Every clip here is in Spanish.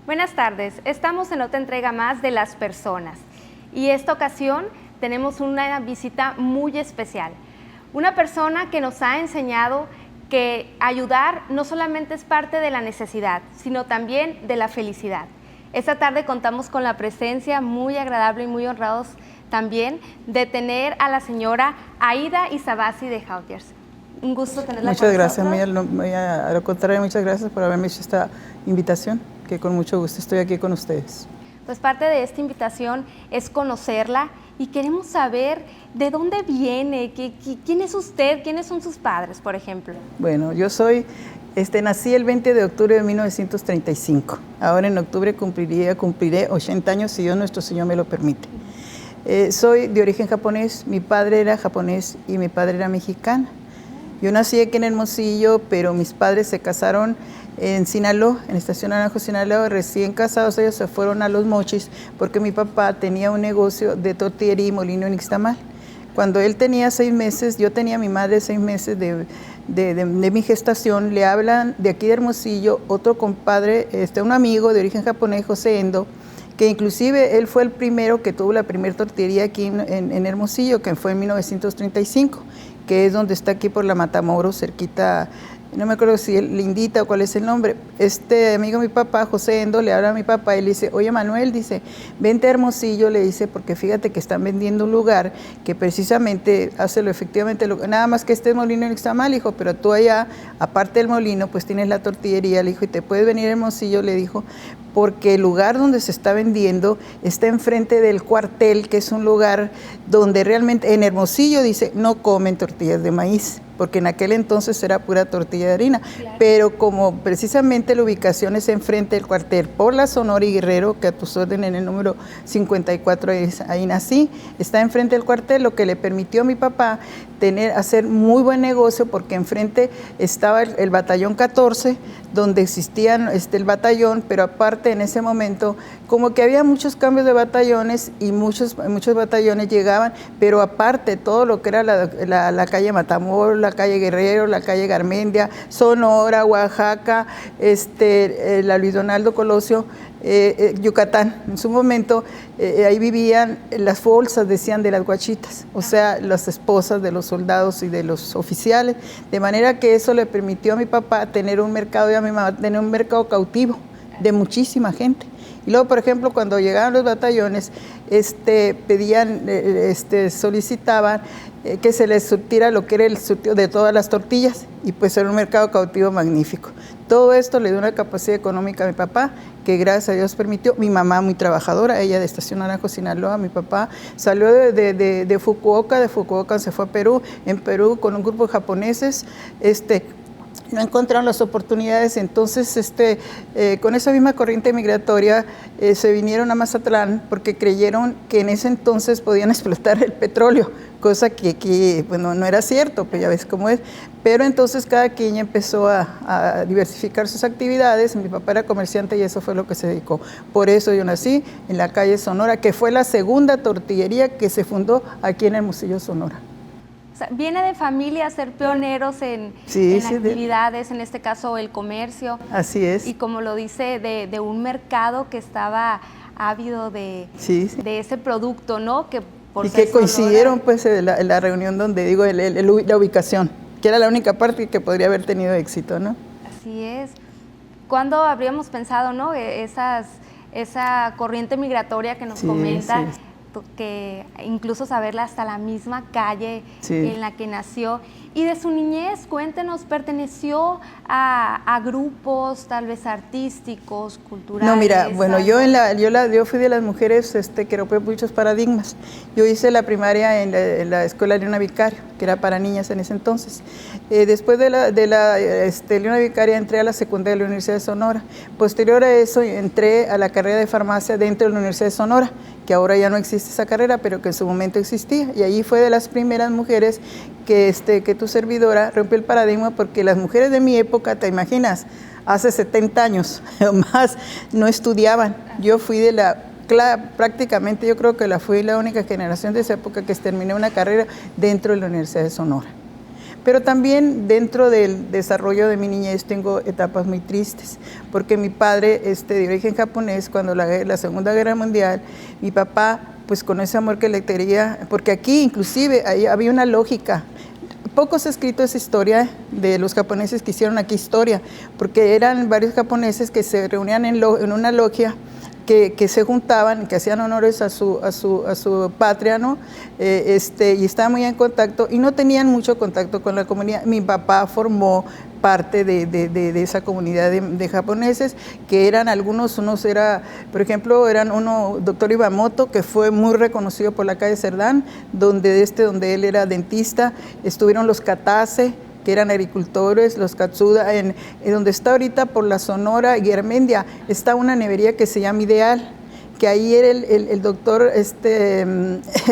Buenas tardes, estamos en otra entrega más de Las Personas y esta ocasión tenemos una visita muy especial. Una persona que nos ha enseñado que ayudar no solamente es parte de la necesidad, sino también de la felicidad. Esta tarde contamos con la presencia muy agradable y muy honrados también de tener a la señora Aida Isabasi de Jautiers. Un gusto tenerla con Muchas gracias, nosotros. Mía. A lo contrario, muchas gracias por haberme hecho esta invitación, que con mucho gusto estoy aquí con ustedes. Pues parte de esta invitación es conocerla y queremos saber de dónde viene, quién es usted, quiénes son sus padres, por ejemplo. Bueno, yo soy, nací el 20 de octubre de 1935. Ahora en octubre cumpliré 80 años, si Dios nuestro Señor me lo permite. Soy de origen japonés, mi padre era japonés y mi padre era mexicana. Yo nací aquí en Hermosillo, pero mis padres se casaron en Sinaloa, en Estación Naranjo, Sinaloa. Recién casados ellos se fueron a Los Mochis porque mi papá tenía un negocio de tortillería y molino en Ixtamal. Cuando él tenía 6 meses, yo tenía a mi madre 6 meses de mi gestación, le hablan de aquí de Hermosillo otro compadre, un amigo de origen japonés, José Endo, que inclusive él fue el primero que tuvo la primera tortillería aquí en Hermosillo, que fue en 1935, que es donde está aquí por la Matamoros, cerquita, no me acuerdo si él Lindita o cuál es el nombre. Este amigo de mi papá, José Endo, le habla a mi papá y le dice, oye Manuel, dice, vente a Hermosillo, le dice, porque fíjate que están vendiendo un lugar que precisamente hace efectivamente, nada más que este molino en Ixtamal, hijo, pero tú allá, aparte del molino, pues tienes la tortillería, le dijo, y te puedes venir a Hermosillo, le dijo, porque el lugar donde se está vendiendo está enfrente del cuartel, que es un lugar donde realmente, en Hermosillo, dice, no comen tortillas de maíz, porque en aquel entonces era pura tortilla de harina, claro. Pero como precisamente la ubicación es enfrente del cuartel, por la Sonora y Guerrero, que a tus órdenes en el número 54, ahí nací, está enfrente del cuartel, lo que le permitió a mi papá hacer muy buen negocio, porque enfrente estaba el batallón 14, donde existían el batallón, pero aparte en ese momento, como que había muchos cambios de batallones y muchos batallones llegaban, pero aparte todo lo que era la calle Matamoros, la calle Guerrero, la calle Garmendia, Sonora, Oaxaca, la Luis Donaldo Colosio, Yucatán. En su momento ahí vivían las bolsas, decían, de las guachitas, o sea, las esposas de los soldados y de los oficiales, de manera que eso le permitió a mi papá tener un mercado y a mi mamá tener un mercado cautivo de muchísima gente. Y luego, por ejemplo, cuando llegaban los batallones, pedían, solicitaban que se les surtiera lo que era el surtido de todas las tortillas, y pues era un mercado cautivo magnífico. Todo esto le dio una capacidad económica a mi papá, que gracias a Dios permitió. Mi mamá muy trabajadora, ella de Estación Naranjo, Sinaloa. Mi papá salió de Fukuoka se fue a Perú. En Perú, con un grupo de japoneses, no encontraron las oportunidades, entonces con esa misma corriente migratoria se vinieron a Mazatlán porque creyeron que en ese entonces podían explotar el petróleo, cosa que bueno, no era cierto, pues ya ves cómo es. Pero entonces cada quien empezó a diversificar sus actividades. Mi papá era comerciante y eso fue lo que se dedicó. Por eso yo nací en la calle Sonora, que fue la segunda tortillería que se fundó aquí en Hermosillo, Sonora. O sea, viene de familia ser pioneros en actividades, en este caso el comercio. Así es. Y como lo dice, de un mercado que estaba ávido de ese producto, ¿no? Que por y que coincidieron pues la reunión donde digo la ubicación, que era la única parte que podría haber tenido éxito, ¿no? Así es. ¿Cuándo habríamos pensado, no? Esa corriente migratoria que nos comenta, que incluso saberla hasta la misma calle en la que nació. Y de su niñez, cuéntenos, ¿perteneció a grupos tal vez artísticos, culturales? No, mira, bueno, yo fui de las mujeres que rompieron muchos paradigmas. Yo hice la primaria en la escuela Leona Vicario, que era para niñas en ese entonces. Después de la Leona Vicaria entré a la secundaria de la Universidad de Sonora. Posterior a eso entré a la carrera de farmacia dentro de la Universidad de Sonora, que ahora ya no existe esa carrera, pero que en su momento existía. Y allí fue de las primeras mujeres que tu servidora rompió el paradigma, porque las mujeres de mi época, te imaginas, hace 70 años o más, no estudiaban. Yo fui prácticamente yo creo que fui la única generación de esa época que terminé una carrera dentro de la Universidad de Sonora. Pero también dentro del desarrollo de mi niñez tengo etapas muy tristes, porque mi padre, de origen japonés, cuando la Segunda Guerra Mundial, mi papá, pues con ese amor que le tenía, porque aquí inclusive ahí había una lógica. Poco se ha escrito esa historia de los japoneses que hicieron aquí historia, porque eran varios japoneses que se reunían en una logia, que se juntaban, que hacían honores a su patria, ¿no? Y estaban muy en contacto y no tenían mucho contacto con la comunidad. Mi papá formó parte de esa comunidad de japoneses, que eran algunos, unos era, por ejemplo, eran uno, doctor Iwamoto, que fue muy reconocido por la calle Cerdán, donde él era dentista. Estuvieron los Katase, que eran agricultores, los Katsuda, en donde está ahorita por la Sonora y Garmendia, está una nevería que se llama Ideal, que ahí era el doctor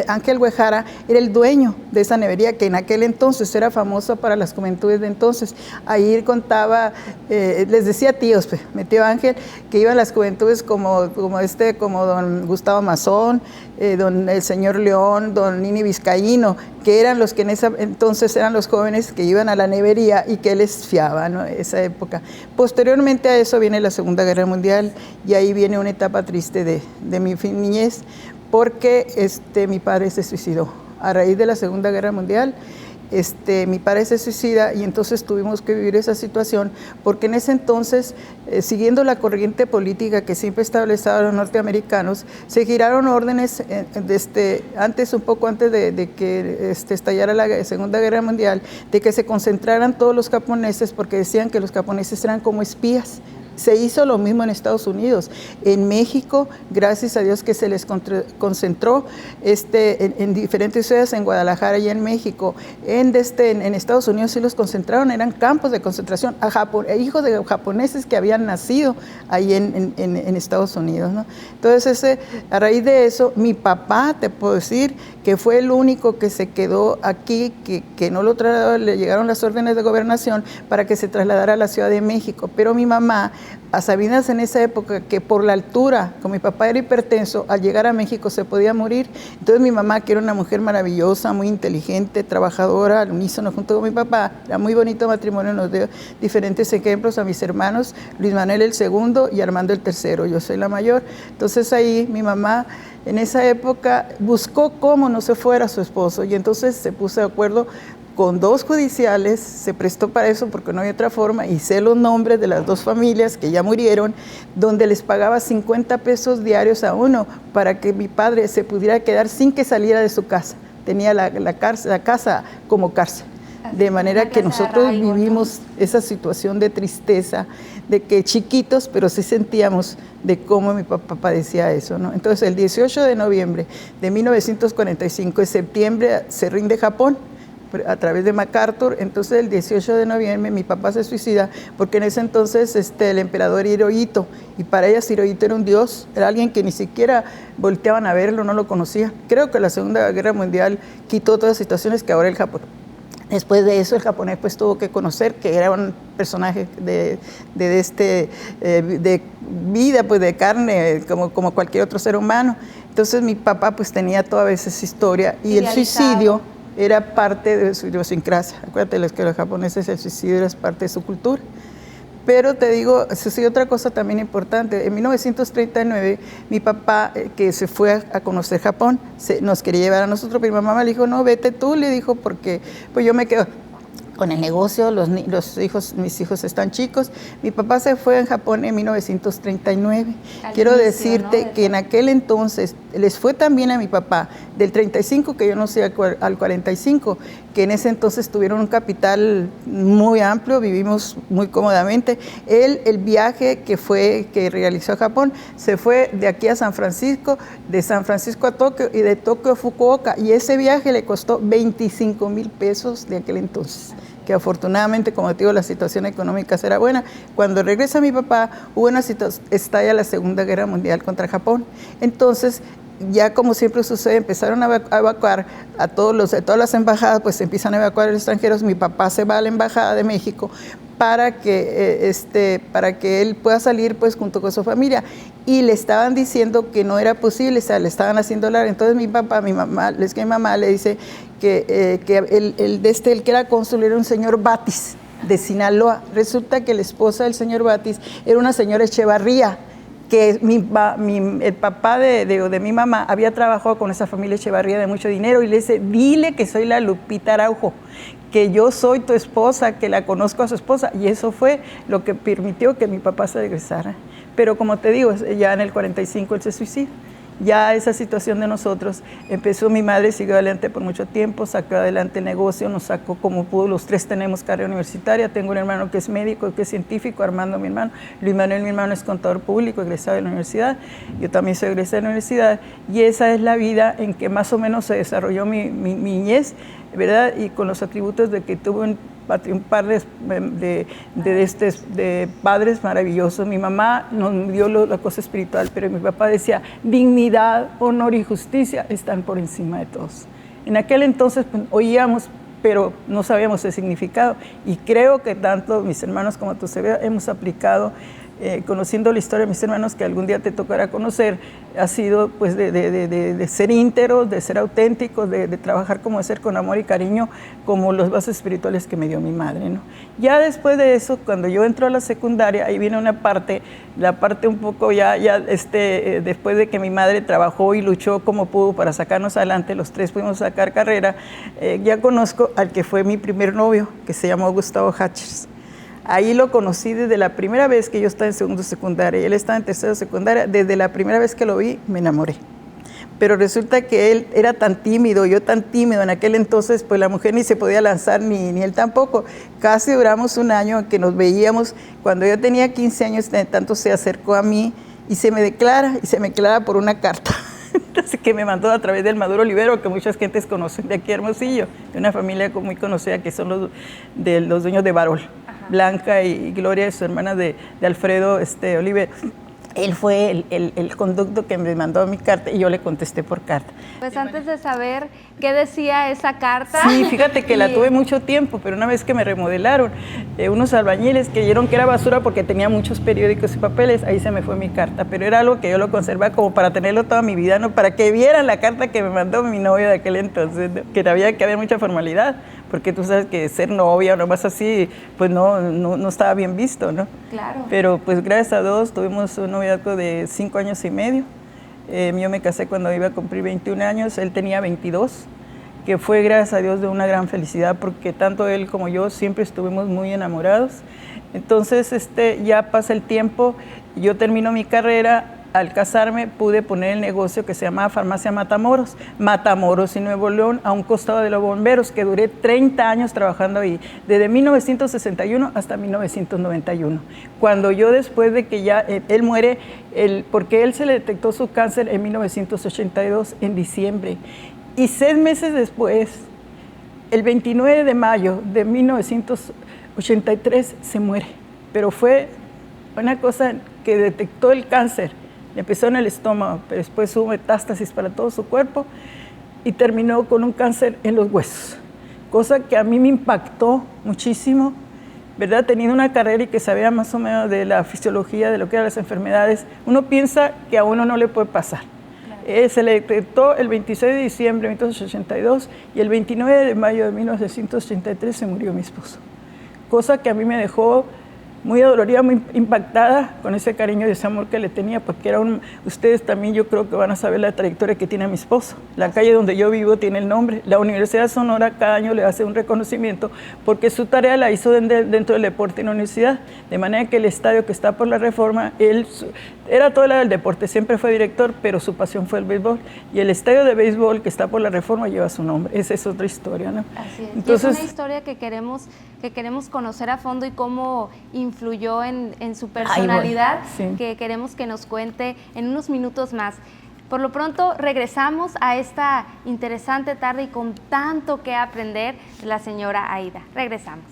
Ángel Uehara, era el dueño de esa nevería, que en aquel entonces era famosa para las juventudes de entonces. Ahí contaba, les decía tíos, mi tío Ángel, que iban las juventudes como don Gustavo Mazón, el señor León, don Nini Vizcaíno, que eran los que en esa entonces eran los jóvenes que iban a la nevería y que él les fiaba, ¿no? Esa época. Posteriormente a eso viene la Segunda Guerra Mundial y ahí viene una etapa triste de mi niñez, porque mi padre se suicidó. A raíz de la Segunda Guerra Mundial, mi padre se suicida y entonces tuvimos que vivir esa situación, porque en ese entonces, siguiendo la corriente política que siempre establecieron los norteamericanos, se giraron órdenes un poco antes de que estallara la Segunda Guerra Mundial, de que se concentraran todos los japoneses, porque decían que los japoneses eran como espías. Se hizo lo mismo en Estados Unidos. En México, gracias a Dios que se les concentró en diferentes ciudades, en Guadalajara y en México. En Estados Unidos sí los concentraron, eran campos de concentración a hijos de japoneses que habían nacido ahí en Estados Unidos, ¿no? Entonces, a raíz de eso, mi papá, te puedo decir, que fue el único que se quedó aquí, que no lo trasladó, le llegaron las órdenes de gobernación para que se trasladara a la Ciudad de México. Pero mi mamá, a sabiendas en esa época que por la altura, como mi papá era hipertenso, al llegar a México se podía morir. Entonces mi mamá, que era una mujer maravillosa, muy inteligente, trabajadora, al unísono junto con mi papá, era muy bonito matrimonio, nos dio diferentes ejemplos a mis hermanos, Luis Manuel el segundo y Armando el tercero, yo soy la mayor. Entonces ahí mi mamá en esa época buscó cómo no se fuera su esposo y entonces se puso de acuerdo con dos judiciales, se prestó para eso porque no había otra forma, y sé los nombres de las dos familias que ya murieron, donde les pagaba 50 pesos diarios a uno para que mi padre se pudiera quedar sin que saliera de su casa. Tenía la casa como cárcel. De manera que nosotros vivimos esa situación de tristeza, de que chiquitos, pero sí sentíamos de cómo mi papá padecía eso, ¿no? Entonces, el 18 de noviembre de 1945, en septiembre, se rinde Japón a través de MacArthur. Entonces, el 18 de noviembre mi papá se suicida porque en ese entonces el emperador Hirohito, y para ellas Hirohito era un dios, era alguien que ni siquiera volteaban a verlo, no lo conocían. Creo que la Segunda Guerra Mundial quitó todas las situaciones que ahora el Japón. Después de eso, el japonés pues tuvo que conocer que era un personaje de vida, pues de carne, como cualquier otro ser humano. Entonces mi papá pues tenía toda esa historia y el suicidio era parte de su idiosincrasia. Acuérdate que los japoneses el suicidio es parte de su cultura. Pero te digo, sucedió otra cosa también importante. En 1939, mi papá, que se fue a conocer Japón, nos quería llevar a nosotros, pero mi mamá le dijo, no, vete tú, le dijo, porque pues yo me quedo con el negocio, mis hijos están chicos. Mi papá se fue a Japón en 1939. Quiero decirte, ¿no?, que en aquel entonces les fue tan bien a mi papá, del 35, que yo no sé, al 45, que en ese entonces tuvieron un capital muy amplio, vivimos muy cómodamente. El viaje que realizó a Japón, se fue de aquí a San Francisco, de San Francisco a Tokio y de Tokio a Fukuoka, y ese viaje le costó 25,000 pesos de aquel entonces, que afortunadamente, como te digo, la situación económica era buena. Cuando regresa mi papá, estalla la Segunda Guerra Mundial contra Japón. Entonces, ya como siempre sucede, empezaron a evacuar todas las embajadas, pues empiezan a evacuar a los extranjeros. Mi papá se va a la embajada de México para que él pueda salir pues junto con su familia, y le estaban diciendo que no era posible, o sea, le estaban haciendo hablar. Entonces mi mamá le dice que el que era cónsul era un señor Batis de Sinaloa. Resulta que la esposa del señor Batis era una señora Echevarría, que el papá de mi mamá había trabajado con esa familia Echevarría de mucho dinero, y le dice: dile que soy la Lupita Araujo, que yo soy tu esposa, que la conozco a su esposa. Y eso fue lo que permitió que mi papá se regresara. Pero como te digo, ya en el 45 él se suicida. Ya esa situación de nosotros empezó. Mi madre siguió adelante por mucho tiempo, sacó adelante el negocio, nos sacó como pudo. Los tres tenemos carrera universitaria. Tengo un hermano que es médico, que es científico, Armando mi hermano. Luis Manuel mi hermano es contador público, egresado de la universidad. Yo también soy egresada de la universidad. Y esa es la vida en que más o menos se desarrolló mi niñez, ¿verdad? Y con los atributos de que tuve un par de padres maravillosos. Mi mamá nos dio la cosa espiritual, pero mi papá decía: dignidad, honor y justicia están por encima de todos. En aquel entonces pues, oíamos, pero no sabíamos el significado, y creo que tanto mis hermanos como tú hemos aplicado, conociendo la historia de mis hermanos, que algún día te tocará conocer, ha sido pues de ser íntegros, de ser auténticos, de trabajar como de ser con amor y cariño, como los bases espirituales que me dio mi madre, ¿no? Ya después de eso, cuando yo entro a la secundaria, ahí viene una parte, la parte un poco después de que mi madre trabajó y luchó como pudo para sacarnos adelante, los tres pudimos sacar carrera, ya conozco al que fue mi primer novio, que se llamó Gustavo Hatchers. Ahí lo conocí desde la primera vez que yo estaba en segundo secundaria y él estaba en tercero secundaria. Desde la primera vez que lo vi, me enamoré. Pero resulta que él era tan tímido, yo tan tímido. En aquel entonces, pues la mujer ni se podía lanzar, ni él tampoco. Casi duramos un año que nos veíamos. Cuando yo tenía 15 años, tanto se acercó a mí y se me declara por una carta. Entonces, que me mandó a través del Maduro Olivero, que muchas gentes conocen de aquí, Hermosillo, de una familia muy conocida que son los dueños de Barol. Blanca y Gloria, su hermana de Alfredo Oliver. Él fue el conducto que me mandó mi carta y yo le contesté por carta. Pues antes de saber qué decía esa carta... Sí, fíjate que la tuve mucho tiempo, pero una vez que me remodelaron, unos albañiles creyeron que era basura porque tenía muchos periódicos y papeles, ahí se me fue mi carta, pero era algo que yo lo conservaba como para tenerlo toda mi vida, ¿no? Para que vieran la carta que me mandó mi novio de aquel entonces, ¿no? Que había que haber mucha formalidad, porque tú sabes que ser novia o nomás así, pues no estaba bien visto, ¿no? Claro. Pero pues gracias a Dios tuvimos un noviazgo de 5 años y medio. Yo me casé cuando iba a cumplir 21 años, él tenía 22, que fue gracias a Dios de una gran felicidad, porque tanto él como yo siempre estuvimos muy enamorados. Entonces ya pasa el tiempo, yo termino mi carrera. Al casarme pude poner el negocio que se llamaba Farmacia Matamoros y Nuevo León, a un costado de los bomberos, que duré 30 años trabajando ahí, desde 1961 hasta 1991. Cuando yo, después de que ya él muere, porque él se le detectó su cáncer en 1982, en diciembre, y 6 meses después, el 29 de mayo de 1983, se muere. Pero fue una cosa que detectó el cáncer. Empezó en el estómago, pero después hubo metástasis para todo su cuerpo y terminó con un cáncer en los huesos, cosa que a mí me impactó muchísimo, ¿verdad? Teniendo una carrera y que sabía más o menos de la fisiología, de lo que eran las enfermedades, uno piensa que a uno no le puede pasar. Claro. Se le detectó el 26 de diciembre de 1982 y el 29 de mayo de 1983 se murió mi esposo, cosa que a mí me dejó muy adolorida, muy impactada con ese cariño y ese amor que le tenía, porque era ustedes también yo creo que van a saber la trayectoria que tiene mi esposo. La calle donde yo vivo tiene el nombre. La Universidad de Sonora cada año le hace un reconocimiento porque su tarea la hizo dentro del deporte en la universidad, de manera que el estadio que está por la Reforma, él era todo el deporte, siempre fue director, pero su pasión fue el béisbol, y el estadio de béisbol que está por la Reforma lleva su nombre. Esa es otra historia, ¿no? Así es. Entonces, y es una historia que queremos conocer a fondo y cómo influyó en su personalidad, sí, que queremos que nos cuente en unos minutos más. Por lo pronto, regresamos a esta interesante tarde y con tanto que aprender de la señora Aida. Regresamos.